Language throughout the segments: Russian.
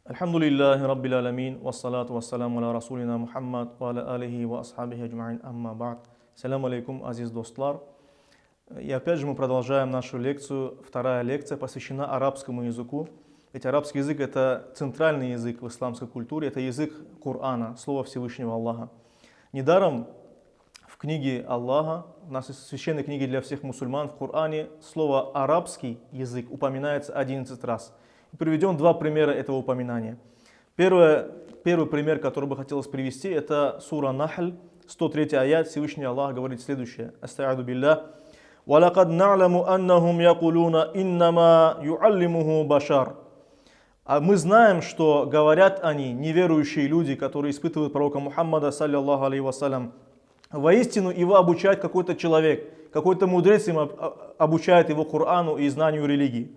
Альхамдулиллахи Раббил Аламин, вассалату вассаламу аля Расулина Мухаммад, ва аля алихи ва асхабихи аджмаин, амма ба'д. Саляму алейкум, азиз достлар. И опять же мы продолжаем нашу лекцию. Вторая лекция посвящена арабскому языку. Ведь арабский язык — это центральный язык в исламской культуре, это язык Корана, слова Всевышнего Аллаха. Недаром в книге Аллаха, в нашей священной книге для всех мусульман, в Коране слово «арабский язык» упоминается 11 раз. Приведем два примера этого упоминания. Первый пример, который бы хотелось привести, это сура Нахль, 103 аят. Всевышний Аллах говорит следующее. Аста'аду биллах. وَلَقَدْ نَعْلَمُ أَنَّهُمْ يَقُولُونَ إِنَّمَا يُعَلِّمُهُ بَشَرٌ. А мы знаем, что говорят они, неверующие люди, которые испытывают пророка Мухаммада, саллиллаху алейхи вассалям, воистину его обучает какой-то человек, какой-то мудрец им обучает его Корану и знанию религии.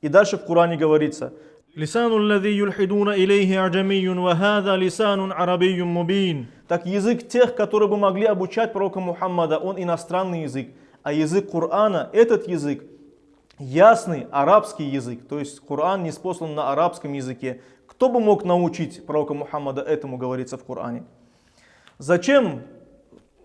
И дальше в Коране говорится: «Лисану аллади юлхидуна илейхи аджамийюн, ва хаза лисанун арабийюн мубин». Так язык тех, которые бы могли обучать пророка Мухаммада, он иностранный язык. А язык Корана, этот язык, ясный арабский язык. То есть Коран ниспослан на арабском языке. Кто бы мог научить пророка Мухаммада этому, говорится в Коране? Зачем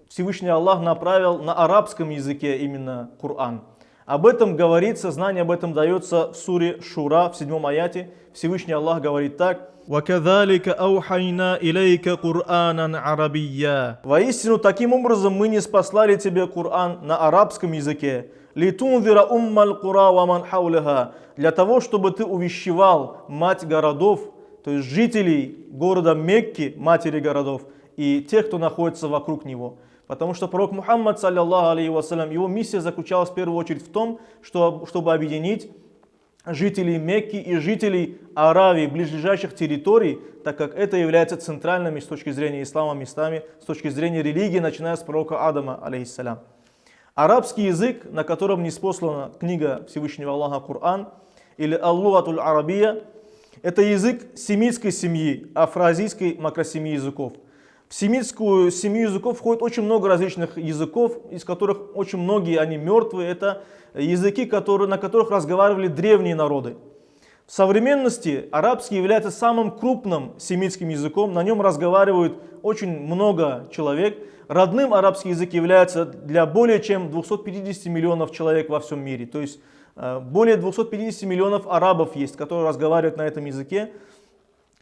Всевышний Аллах направил на арабском языке именно Коран? Об этом говорится, знание об этом дается в суре Шура, в 7 аяте. Всевышний Аллах говорит так: «Вакадалика аухайна илейка Кур'анан арабия». Воистину, таким образом мы ниспослали тебе Коран на арабском языке. «Литунзира уммаль кура ва ман хауляха». Для того, чтобы ты увещевал мать городов, то есть жителей города Мекки, матери городов, и тех, кто находится вокруг него. Потому что пророк Мухаммад, саллиллаху алейхи вассалям, его миссия заключалась в первую очередь в том, чтобы объединить жителей Мекки и жителей Аравии, ближайших территорий, так как это является центральными с точки зрения ислама местами, с точки зрения религии, начиная с пророка Адама, алейхиссалям. Арабский язык, на котором ниспослана книга Всевышнего Аллаха Коран, или Аллуатуль Арабия, это язык семитской семьи, афроазийской макросемьи языков. В семитскую семью языков входит очень много различных языков, из которых очень многие, они мертвые. Это языки, на которых разговаривали древние народы. В современности арабский является самым крупным семитским языком. На нем разговаривают очень много человек. Родным арабский язык является для более чем 250 миллионов человек во всем мире. То есть более 250 миллионов арабов есть, которые разговаривают на этом языке.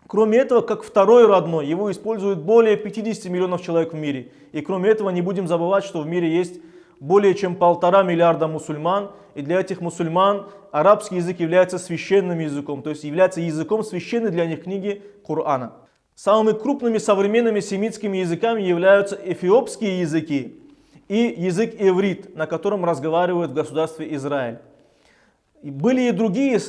Кроме этого, как второй родной, его используют более 50 миллионов человек в мире. И кроме этого, не будем забывать, что в мире есть более чем 1,5 миллиарда мусульман. И для этих мусульман арабский язык является священным языком, то есть является языком священной для них книги Корана. Самыми крупными современными семитскими языками являются эфиопские языки и язык иврит, на котором разговаривают в государстве Израиль. И были и другие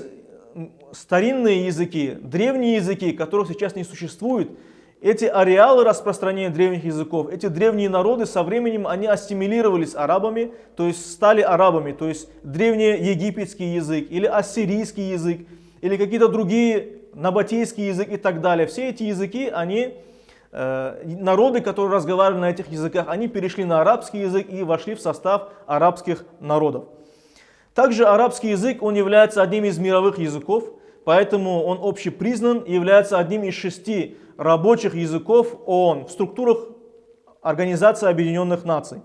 старинные языки, древние языки, которых сейчас не существует. Эти ареалы распространения древних языков, эти древние народы со временем они ассимилировались арабами, то есть стали арабами, то есть древнеегипетский язык или ассирийский язык или какие-то другие, набатейский язык и так далее. Все эти языки, народы, которые разговаривали на этих языках, они перешли на арабский язык и вошли в состав арабских народов. Также арабский язык, он является одним из мировых языков, поэтому он общепризнан и является одним из 6 рабочих языков ООН в структурах Организации Объединенных Наций.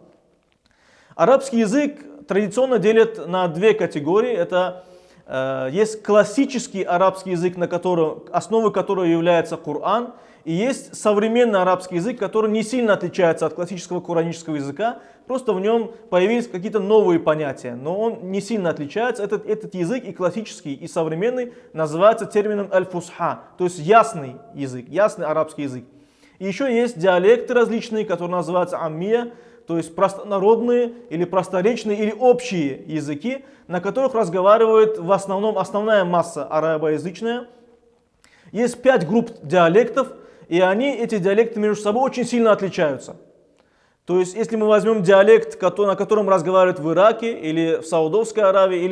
Арабский язык традиционно делят на 2 категории. Это есть классический арабский язык, основой которого является Коран, и есть современный арабский язык, который не сильно отличается от классического коранического языка, просто в нем появились какие-то новые понятия, но он не сильно отличается. Этот язык и классический, и современный называется термином аль-фусха, то есть ясный язык, ясный арабский язык. И еще есть диалекты различные, которые называются аммия, то есть простонародные или просторечные или общие языки, на которых разговаривает в основном основная масса арабоязычная. Есть 5 групп диалектов, и эти диалекты между собой очень сильно отличаются. То есть, если мы возьмем диалект, на котором разговаривают в Ираке или в Саудовской Аравии,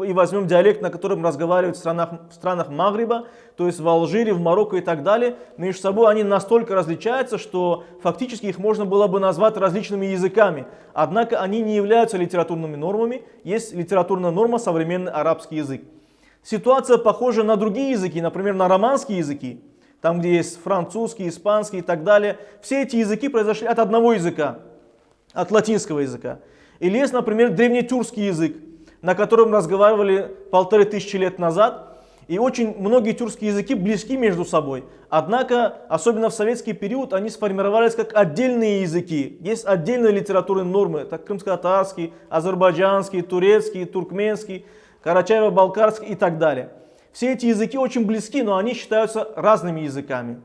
и возьмем диалект, на котором разговаривают в странах Магриба, то есть в Алжире, в Марокко и так далее, между собой они настолько различаются, что фактически их можно было бы назвать различными языками. Однако они не являются литературными нормами, есть литературная норма современный арабский язык. Ситуация похожа на другие языки, например, на романские языки, там, где есть французский, испанский и так далее. Все эти языки произошли от одного языка, от латинского языка. Или есть, например, древнетюркский язык, на котором разговаривали 1500 лет назад. И очень многие тюркские языки близки между собой. Однако, особенно в советский период, они сформировались как отдельные языки. Есть отдельные литературные нормы, это крымско-татарский, азербайджанский, турецкий, туркменский, карачаево-балкарский и так далее. Все эти языки очень близки, но они считаются разными языками.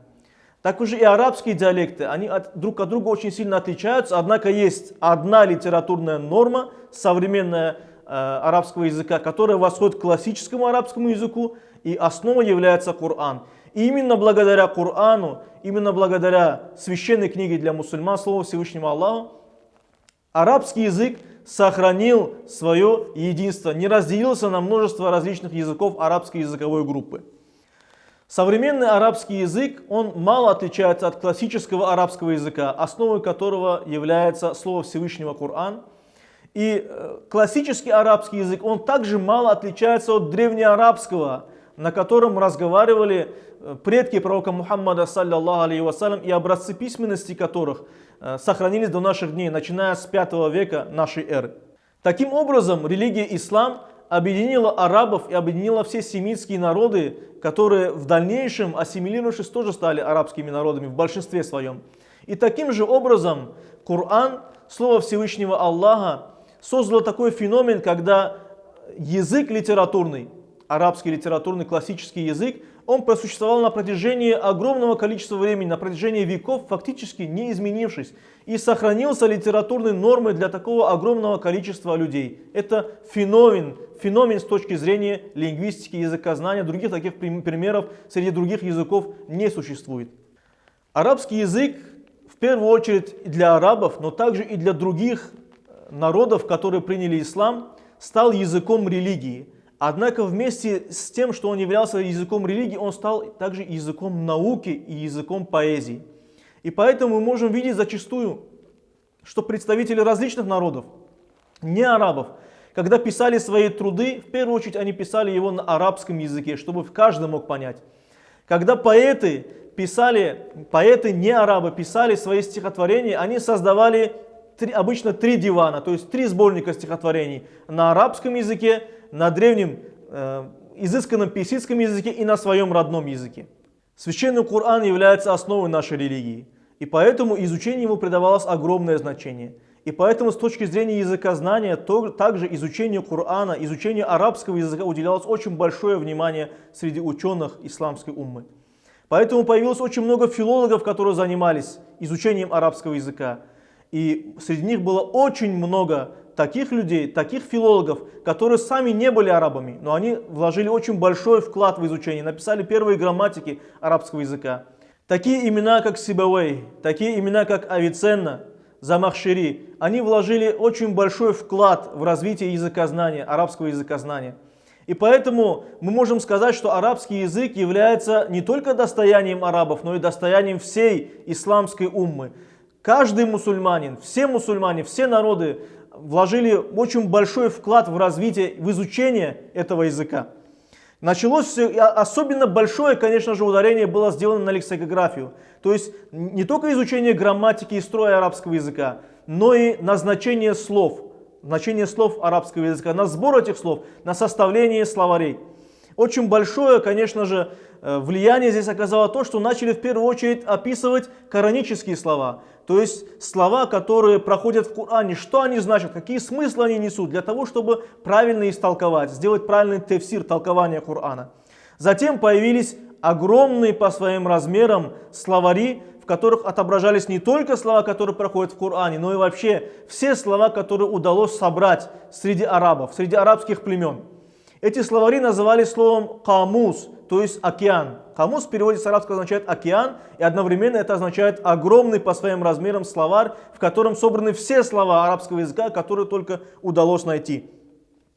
Также и арабские диалекты, они друг от друга очень сильно отличаются, однако есть одна литературная норма, современная арабского языка, которая восходит к классическому арабскому языку, и основой является Коран. И именно благодаря Корану, именно благодаря священной книге для мусульман, Слову Всевышнего Аллаха, арабский язык сохранил свое единство, не разделился на множество различных языков арабской языковой группы. Современный арабский язык, он мало отличается от классического арабского языка, основой которого является Слово Всевышнего Коран. И классический арабский язык, он также мало отличается от древнеарабского, на котором разговаривали предки пророка Мухаммада, саллаллаху алейхи вассалям, и образцы письменности которых сохранились до наших дней, начиная с 5 века нашей эры. Таким образом, религия ислам объединила арабов и объединила все семитские народы, которые в дальнейшем, ассимилировавшись, тоже стали арабскими народами в большинстве своем. И таким же образом Коран, Слово Всевышнего Аллаха, создало такой феномен, когда язык литературный, арабский литературный классический язык, он просуществовал на протяжении огромного количества времени, на протяжении веков, фактически не изменившись. И сохранился литературной нормой для такого огромного количества людей. Это феномен с точки зрения лингвистики, языкознания. Других таких примеров среди других языков не существует. Арабский язык в первую очередь для арабов, но также и для других народов, которые приняли ислам, стал языком религии. Однако вместе с тем, что он являлся языком религии, он стал также языком науки и языком поэзии. И поэтому мы можем видеть зачастую, что представители различных народов, не арабов, когда писали свои труды, в первую очередь они писали его на арабском языке, чтобы каждый мог понять. Когда поэты не арабы, писали свои стихотворения, они создавали обычно 3 дивана, то есть 3 сборника стихотворений на арабском языке, на древнем изысканном персидском языке и на своем родном языке. Священный Коран является основой нашей религии, и поэтому изучению ему придавалось огромное значение. И поэтому с точки зрения языкознания, также изучению Корана, изучению арабского языка уделялось очень большое внимание среди ученых исламской уммы. Поэтому появилось очень много филологов, которые занимались изучением арабского языка. И среди них было очень много таких людей, таких филологов, которые сами не были арабами, но они вложили очень большой вклад в изучение, написали первые грамматики арабского языка. Такие имена, как Сибавей, такие имена, как Авиценна, Замахшири, они вложили очень большой вклад в развитие языкознания, арабского языкознания. И поэтому мы можем сказать, что арабский язык является не только достоянием арабов, но и достоянием всей исламской уммы. Каждый мусульманин, все народы вложили очень большой вклад в развитие, в изучение этого языка. Началось все, особенно большое, конечно же, ударение было сделано на лексикографию. То есть не только изучение грамматики и строя арабского языка, но и на значение слов арабского языка, на сбор этих слов, на составление словарей. Очень большое, конечно же, влияние здесь оказало то, что начали в первую очередь описывать коранические слова. То есть слова, которые проходят в Коране, что они значат, какие смыслы они несут, для того, чтобы правильно истолковать, сделать правильный тефсир, толкование Корана. Затем появились огромные по своим размерам словари, в которых отображались не только слова, которые проходят в Коране, но и вообще все слова, которые удалось собрать среди арабов, среди арабских племен. Эти словари назывались словом «камус», то есть «океан». «Камус» в переводе с арабского означает «океан», и одновременно это означает огромный по своим размерам словарь, в котором собраны все слова арабского языка, которые только удалось найти.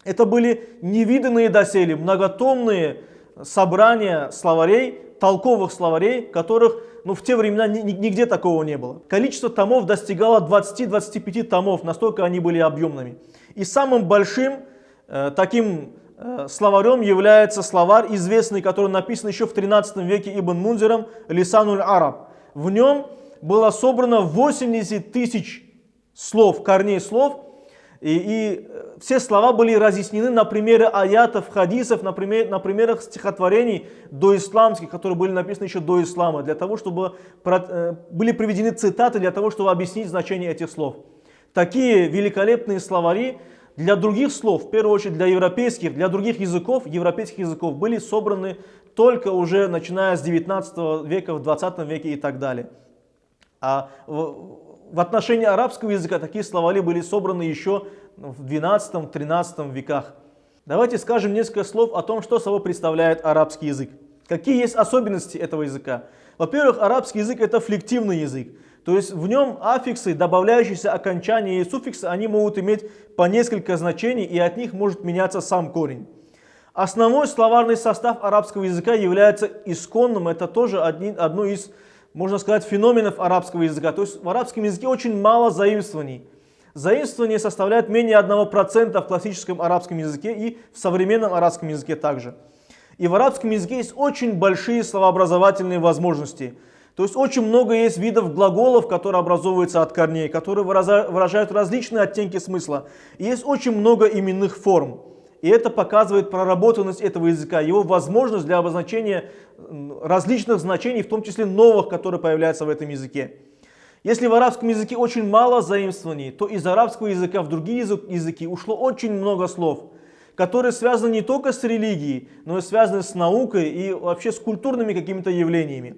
Это были невиданные доселе многотомные собрания словарей, толковых словарей, которых в те времена нигде такого не было. Количество томов достигало 20-25 томов, настолько они были объемными. И самым большим таким словарем является словарь известный, который написан еще в 13 веке Ибн Мунзиром, Лисануль Араб. В нем было собрано 80 тысяч слов, корней слов, и все слова были разъяснены на примере аятов, хадисов, на примерах стихотворений доисламских, которые были написаны еще до ислама, для того, чтобы были приведены цитаты, для того, чтобы объяснить значение этих слов. Такие великолепные словари для других слов, в первую очередь для европейских, для других языков, европейских языков, были собраны только уже начиная с 19 века, в 20 веке и так далее. А в отношении арабского языка такие словари были собраны еще в 12-13 веках. Давайте скажем несколько слов о том, что собой представляет арабский язык. Какие есть особенности этого языка? Во-первых, арабский язык это флективный язык. То есть в нем аффиксы, добавляющиеся окончания и суффиксы, они могут иметь по несколько значений, и от них может меняться сам корень. Основной словарный состав арабского языка является исконным, это тоже одно из, можно сказать, феноменов арабского языка. То есть в арабском языке очень мало заимствований. Заимствование составляет менее 1% в классическом арабском языке и в современном арабском языке также. И в арабском языке есть очень большие словообразовательные возможности. То есть очень много есть видов глаголов, которые образовываются от корней, которые выражают различные оттенки смысла. И есть очень много именных форм. И это показывает проработанность этого языка, его возможность для обозначения различных значений, в том числе новых, которые появляются в этом языке. Если в арабском языке очень мало заимствований, то из арабского языка в другие языки ушло очень много слов, которые связаны не только с религией, но и связаны с наукой и вообще с культурными какими-то явлениями.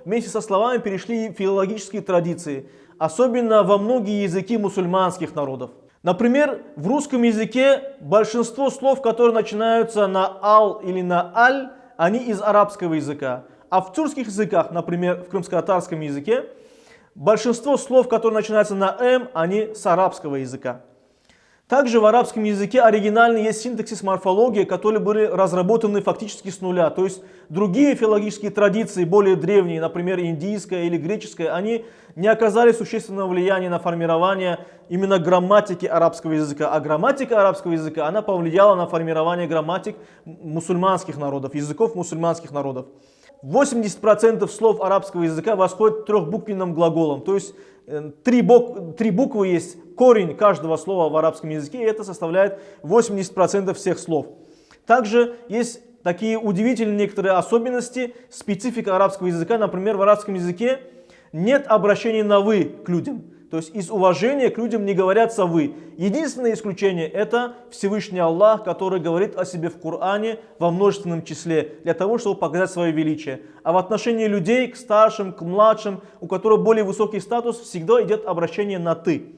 Вместе со словами перешли и филологические традиции, особенно во многие языки мусульманских народов. Например, в русском языке большинство слов, которые начинаются на ал или на аль, они из арабского языка. А в тюркских языках, например, в крымско-татарском языке, большинство слов, которые начинаются на м, они с арабского языка. Также в арабском языке оригинально есть синтаксис, морфология, которые были разработаны фактически с нуля. То есть другие филологические традиции, более древние, например, индийская или греческая, они не оказали существенного влияния на формирование именно грамматики арабского языка. А грамматика арабского языка, она повлияла на формирование грамматик мусульманских народов, языков мусульманских народов. 80% слов арабского языка восходят к трехбуквенным глаголам. То есть три буквы есть корень каждого слова в арабском языке, и это составляет 80% всех слов. Также есть такие удивительные некоторые особенности, специфика арабского языка. Например, в арабском языке нет обращения на «вы» к людям. То есть из уважения к людям не говорятся «вы». Единственное исключение это Всевышний Аллах, который говорит о себе в Коране во множественном числе, для того, чтобы показать свое величие. А в отношении людей, к старшим, к младшим, у которых более высокий статус, всегда идет обращение на «ты».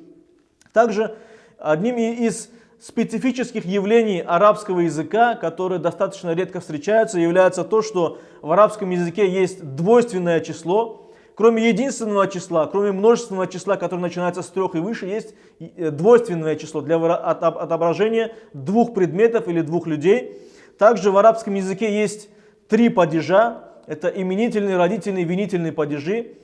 Также одним из специфических явлений арабского языка, которые достаточно редко встречаются, является то, что в арабском языке есть двойственное число. Кроме единственного числа, кроме множественного числа, которое начинается с 3 и выше, есть двойственное число для отображения двух предметов или двух людей. Также в арабском языке есть 3 падежа, это именительный, родительный, винительный падежи.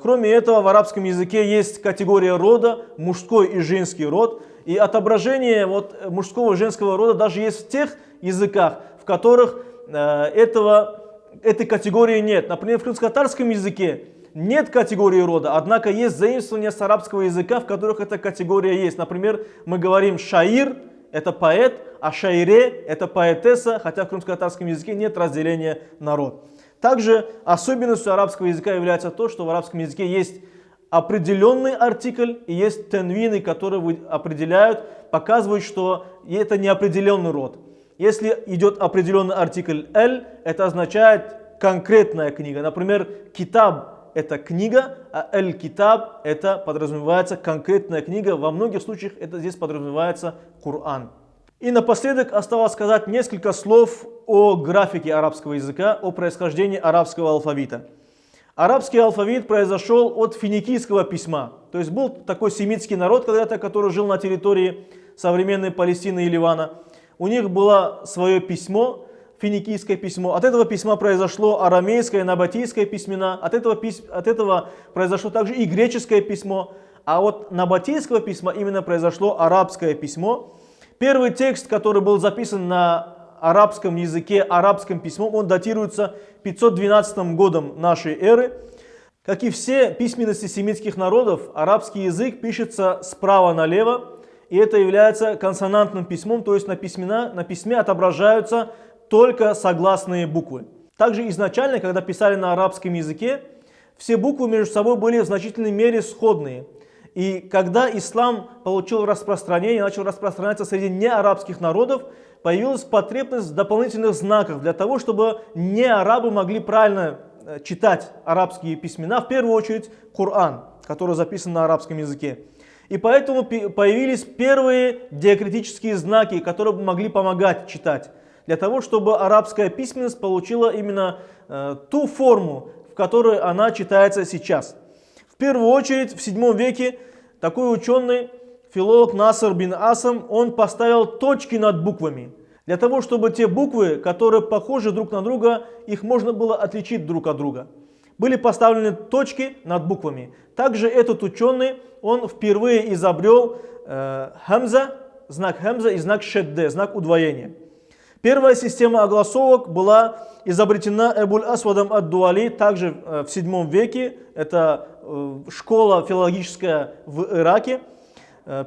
Кроме этого, в арабском языке есть категория рода, мужской и женский род. И отображение мужского и женского рода даже есть в тех языках, в которых этой категории нет. Например, в крымско-татарском языке нет категории рода, однако есть заимствования с арабского языка, в которых эта категория есть. Например, мы говорим шаир, это поэт, а шаире, это поэтесса, хотя в крымско-татарском языке нет разделения на род. Также особенностью арабского языка является то, что в арабском языке есть определенный артикль и есть тенвины, которые определяют, показывают, что это неопределенный род. Если идет определенный артикль «эль», это означает конкретная книга. Например, «китаб» – это книга, а «эль-китаб» – это подразумевается конкретная книга. Во многих случаях это здесь подразумевается Коран. И напоследок осталось сказать несколько слов о графике арабского языка, о происхождении арабского алфавита. Арабский алфавит произошел от финикийского письма. То есть был такой семитский народ когда-то, который жил на территории современной Палестины и Ливана. У них было свое письмо, финикийское письмо. От этого письма произошло арамейское, набатийское письмена. От этого произошло также и греческое письмо. А от набатийского письма именно произошло арабское письмо. Первый текст, который был записан на арабском языке, арабским письмом, он датируется 512 годом нашей эры. Как и все письменности семитских народов, арабский язык пишется справа налево, и это является консонантным письмом, то есть на письме отображаются только согласные буквы. Также изначально, когда писали на арабском языке, все буквы между собой были в значительной мере сходные. И когда ислам получил распространение, начал распространяться среди неарабских народов, появилась потребность в дополнительных знаках для того, чтобы неарабы могли правильно читать арабские письмена, в первую очередь Коран, который записан на арабском языке. И поэтому появились первые диакритические знаки, которые могли помогать читать, для того, чтобы арабская письменность получила именно ту форму, в которой она читается сейчас. В первую очередь, в VII веке такой ученый, филолог Наср бин Асам, он поставил точки над буквами, для того, чтобы те буквы, которые похожи друг на друга, их можно было отличить друг от друга. Были поставлены точки над буквами. Также этот ученый, он впервые изобрел знак хамза и знак шедде, знак удвоения. Первая система огласовок была изобретена Эбуль Асвадом ад-Дуали также в VII веке. Это школа филологическая в Ираке.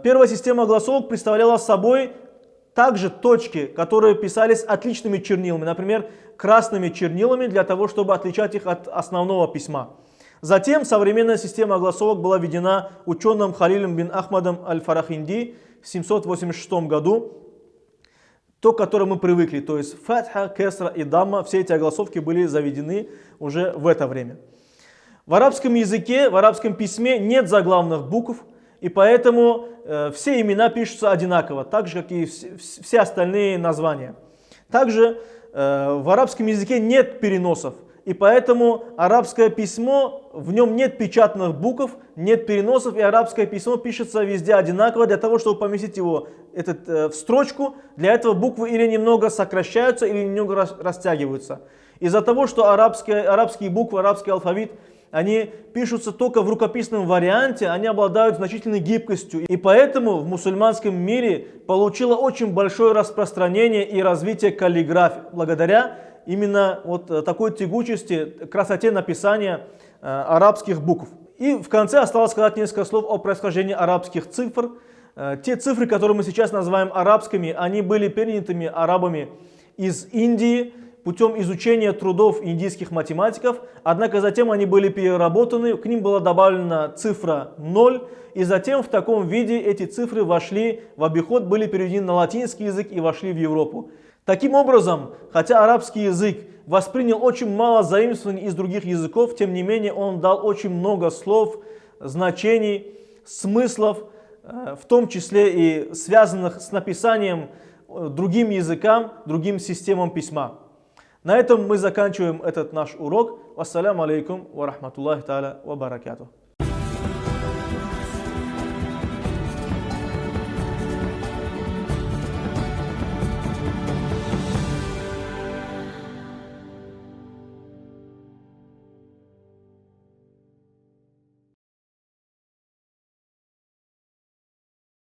Первая система огласовок представляла собой также точки, которые писались отличными чернилами, например, красными чернилами, для того, чтобы отличать их от основного письма. Затем современная система огласовок была введена ученым Халилем бин Ахмадом аль-Фарахинди в 786 году. То, к которому мы привыкли, то есть фатха, кесра и дамма, все эти огласовки были заведены уже в это время. В арабском языке, в арабском письме нет заглавных букв, и поэтому все имена пишутся одинаково, так же, как и все остальные названия. Также в арабском языке нет переносов, и поэтому арабское письмо, в нем нет печатных букв, нет переносов, и арабское письмо пишется везде одинаково. Для того, чтобы поместить его в строчку, для этого буквы или немного сокращаются, или немного растягиваются. Из-за того, что арабские буквы, арабский алфавит, они пишутся только в рукописном варианте, они обладают значительной гибкостью. И поэтому в мусульманском мире получило очень большое распространение и развитие каллиграфии, благодаря именно вот такой тягучести, красоте написания арабских букв. И в конце осталось сказать несколько слов о происхождении арабских цифр. Те цифры, которые мы сейчас называем арабскими, они были перенятыми арабами из Индии путем изучения трудов индийских математиков, однако затем они были переработаны, к ним была добавлена цифра 0, и затем в таком виде эти цифры вошли в обиход, были переведены на латинский язык и вошли в Европу. Таким образом, хотя арабский язык воспринял очень мало заимствований из других языков, тем не менее он дал очень много слов, значений, смыслов, в том числе и связанных с написанием другим языкам, другим системам письма. На этом мы заканчиваем этот наш урок. Вассаляму алейкум ва рахматуллахи та'аля ва баракатух.